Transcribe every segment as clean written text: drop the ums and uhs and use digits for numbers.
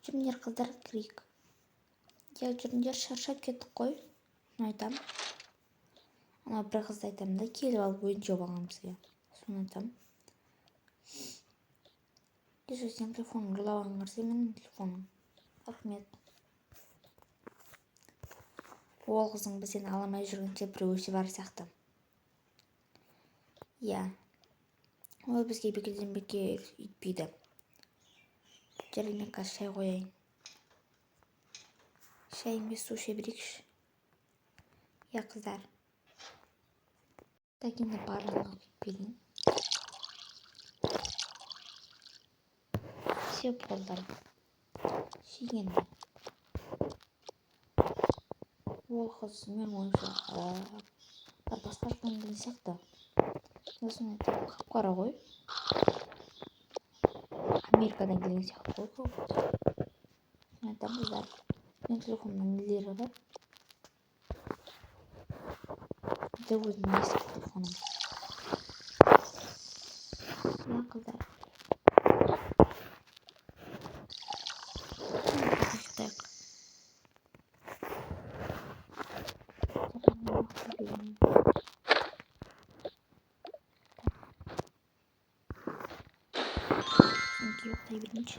Жүріңдер қыздар кірейік. Я жүріңдер, шаршап кеттік қой. Айтам. Ана бір қызды айтамын да, келіп алып ойын жауып алған бізге. Соны айтам. Еші сен телефонын ұрлап алған қарсы менің телефоным. Рахмет. Ол қыздың бізден аламай жүргенше бір өсі бар сияқты. Я. Ол бізге бекерден бекер үйтпейді. Жарайды, қазір шай қояйын. Шай емес, су іше берейікші. Я, қыздар. Так, енді барлығын алып берейін. Все болды. Шегенді. Ол қыз мен ойынша басқа жақтан келген сияқты. Сосын айтам, қап-қара ғой. Америкадан келген сияқты ғой көбі. Сосын айтам, қыздар, мен телефонымның нелері бар. Это өзімнің ескі телефоным. Я, қыздар. Қоштайық. Çünkü yoqтай бермейінші.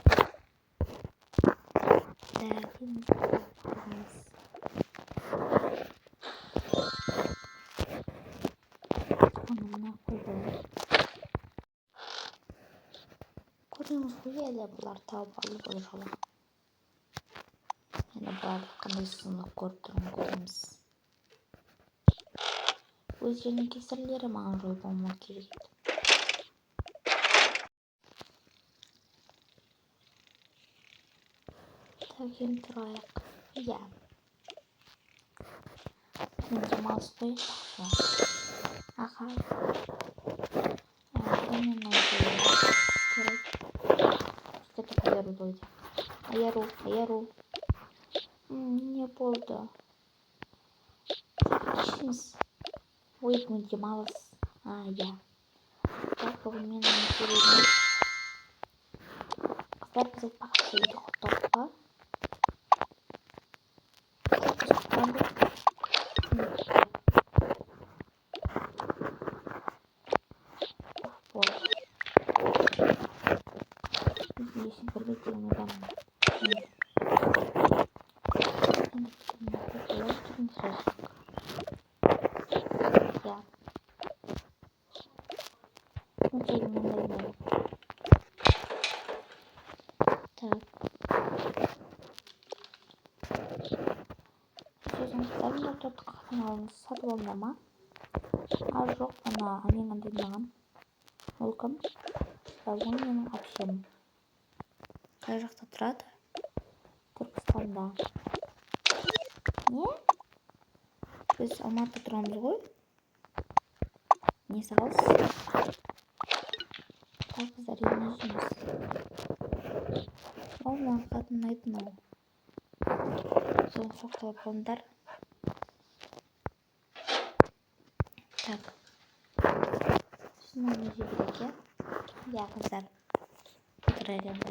Көрдіңіз ғой әлі бұлар тауып алып ол жолы. Енді барлық қандай сұмдық көріп тұрғанын көреміз. Өздерінің кесірлері маған жойып алмау керек еді. Так, енді тұрайық. Я. Мен демалыс қой. Аха. Мен Аяру. Не болды. Кешіріңіз. Ой, бүгін демалыс. Я. Так, бүгін мен сөйлеймін. Қыздар, біз айтпақшы үйді құттықтап па? Сатып алындар ма? Жоқ, ана менің дайындаған. Ол кім? Ол менің әпшем. Қай жақта тұрады? Түркістанда. Не? Біз Алматыда тұрамыз ғой? Не сағыз? Так, қыздар, не жейміз? Ол маған қатын ұнайды мынау. Соны соқталып алыңдар. Так. Сосын оны жей берейік, я? Я, қыздар. Отырайық енді.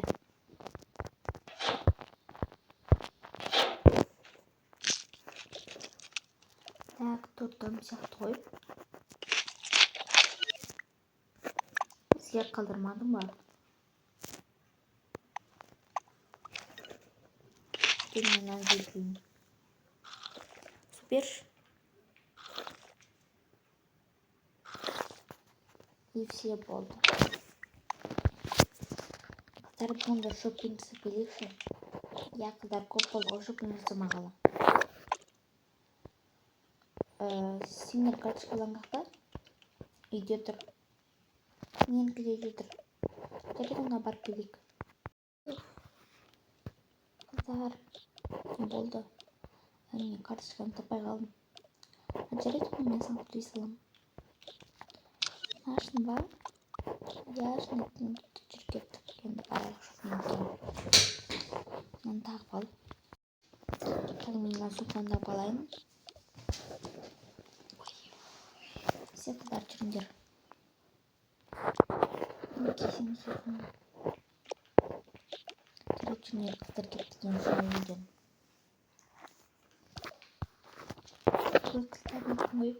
Так, тоттам сияқты ғой. Бізге қалдырмадың ба? Мен әзілдеймін. Супер. И все болды. Қыздар, бұнда шоппинг сәпелейікші. Я, қыздар, көп болды ғой шоппинг жасамағалы. Сендер карточкаларың қақта? Үйде тұр. Менікі де үйде тұр. Жарайды, онда барып келейік. Қыздар, болды. Мен карточканы таппай қалдым. Жарайды, мен саған төлей салам. Ашын ба? Я, ашын еттің жүріп кеттік. Енді барайық шоппингке. Мынаны тағып ал. Так, мен сумканы тағып алайын. Все, қыздар, жүріңдер. Кесем сұрқын. жunior қыздар кеткен жүйеден. Ой, кітабын ой.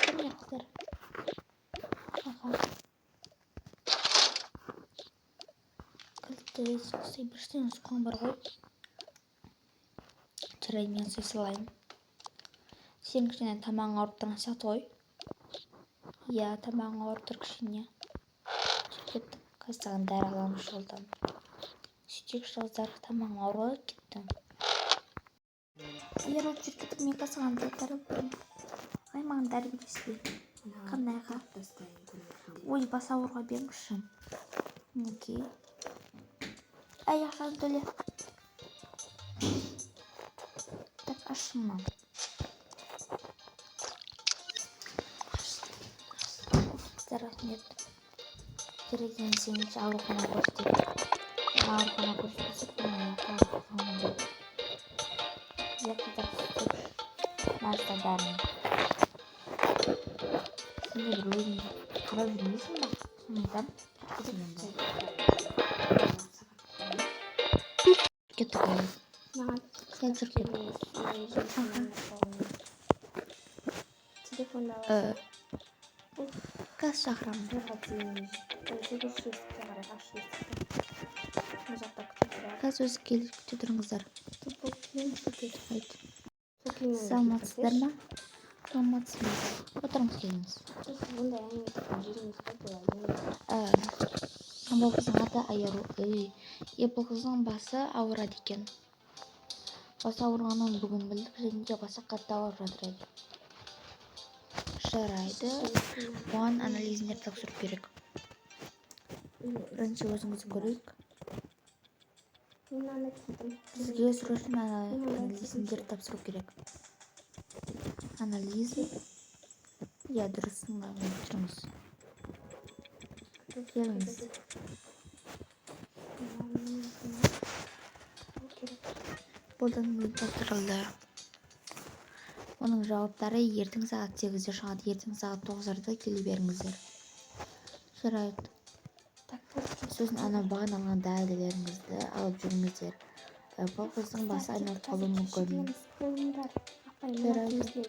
Junior қыздар. Аха. Кілтті сый бірштен ұсқан бар ғой. Жарайды, мен сый салайын. Сен кішкене тамағың ауырып тұрған сияқты ғой. Иә, тамағың ауырып тұр кішкене. Кеттім. Қазір саған дәрі аламын шұғылдан. Сөйтейікші қыздар, тамағың ауырып кетті. Егер ол жүріп кетіп, мен саған дәрі беремін. Ай, маған дәрі бересіз бе? Қандайға? Ой, бас ауруға беріңізші. Окей. Әй, ақшаны төле. Так, ашымын. Қыздар, рахмет. Керек енді сен аурухана көрсетеді. Аурухана көрсетесіп, мен аурухана дейді. Я қыздар сөйтіп нарықта дәрін. Сен де бір өзіңді қарап жүрмейсің ба? Сондайдан кеттік ойын. Сен жүріп кет. Қазір шақырамын. Қазір өзі келіп күте тұрыңыздар. Саламатсыздар ма? Саламатсыз. Отырыңыз келіңіз. Бұл қыздың аты Айару. Бұл қыздың басы ауырады екен. Басы ауырғанын бүгін білдік, және де басы қатты ауырып жатыр еді. Жарайды. Оған анализіндер тапсыру керек. Бірінші өзіңізді көрейік. Сізге срочно анализіндер тапсыру керек. Анализ. Я дұрысын тұрыңыз. Келіңіз. Бұдан тапсырылды. Оның жауаптары ертең сағат 8-де шығады. Ертең сағат 9-да келе беріңіздер. Жарайды. Сосын ана баған алған дәрілеріңізді алып жүріңіздер. Бұл қыздың басы айналып қалуы мүмкін. Жарайды.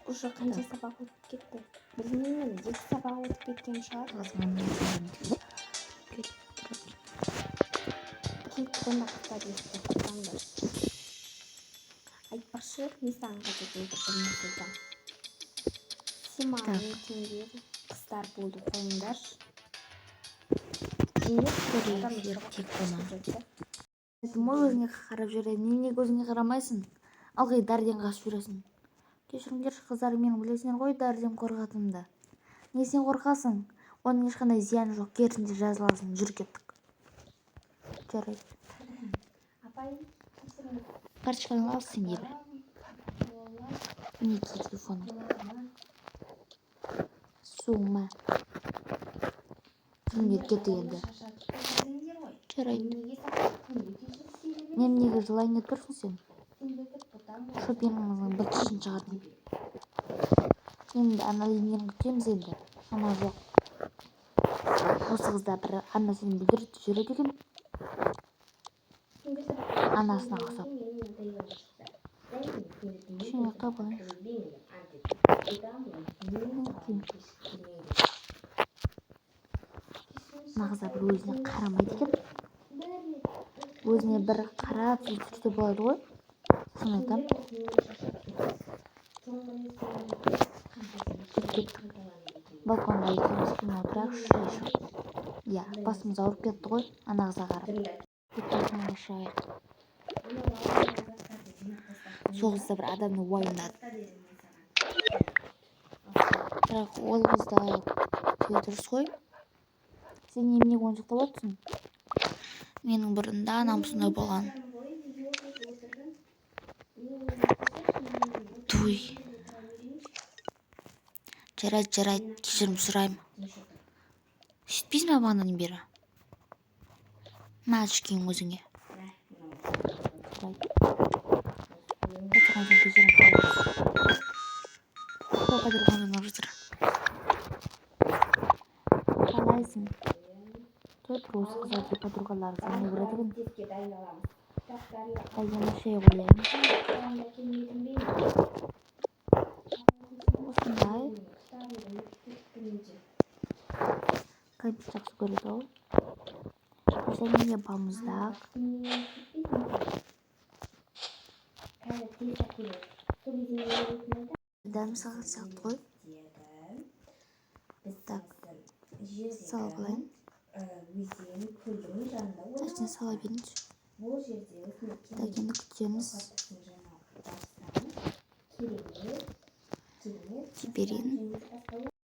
Уже қанша сабақ өтіп кетті? Білмеймін, 2 сабақ өтіп кеткен шығар. Келіп қонақ қыздар есті қылғандар. Айтпақшы, мен саған қажет еді білмесейдім. Сен маған ертеңдер қыздар болды қойыңдар. Мой өзіңе қарап жүреді. Неге өзіңе қарамайсың? Алғай дәрден қашып жүресің. Кешіріңдер қыздар, мен білесіңдер ғой дәрден қорқатынымды. Не сен қорқасың? Оның ешқандай зияны жоқ. Керісінше жазыласың. Жүр кеттік. Жарайды. Карточканы ал сен де бір. Мінекей телефоным. Сума. Жүріңдер кетті енді. Жарайды. Неге жылай не тұрсың сен? Шопингіңіздің бітішін шығардың. Енді анализінен күтеміз енді. Ана жоқ. Осы қызда бір анасын білдірді жүреді екен. Анасына ұқсап. Шын ұйықтап алайын. Мағыза бір өзіне қарамайды екен. Өзіне бір қарап жүрсе болады ғой. Соны айтам. Балконда екеуміз кино отырайық, шай ішіп. Иә, басымыз ауырып кетті ғой, ана қызға қарап. Кетпесін шығайық. Сол қызда бір адамды уайымдады. Бірақ ол қызда дұрыс қой. Сен немене ойыншықтап отырсың? Менің бұрында анам сондай болған. Туй. Жарайды, кешірім сұраймын. Сөйтпейсің бе бағанадан бері? Мә ішкең өзіңе. Отырған соң кешірім сұраймыз. Сол қадыр қонжыңнан жатыр. Қалайсың? Тұр, қызады подругалар сені көреді күн. Тайгана şey ойлаймын. Осындай. Кайпы жақсы көреді ол. Нәрсені балмұздақ. Дәм сағат сияқты қой. Так, салып алайын. Сәшіне сала беріңізші. Так, енді күтеміз. Жіберейін.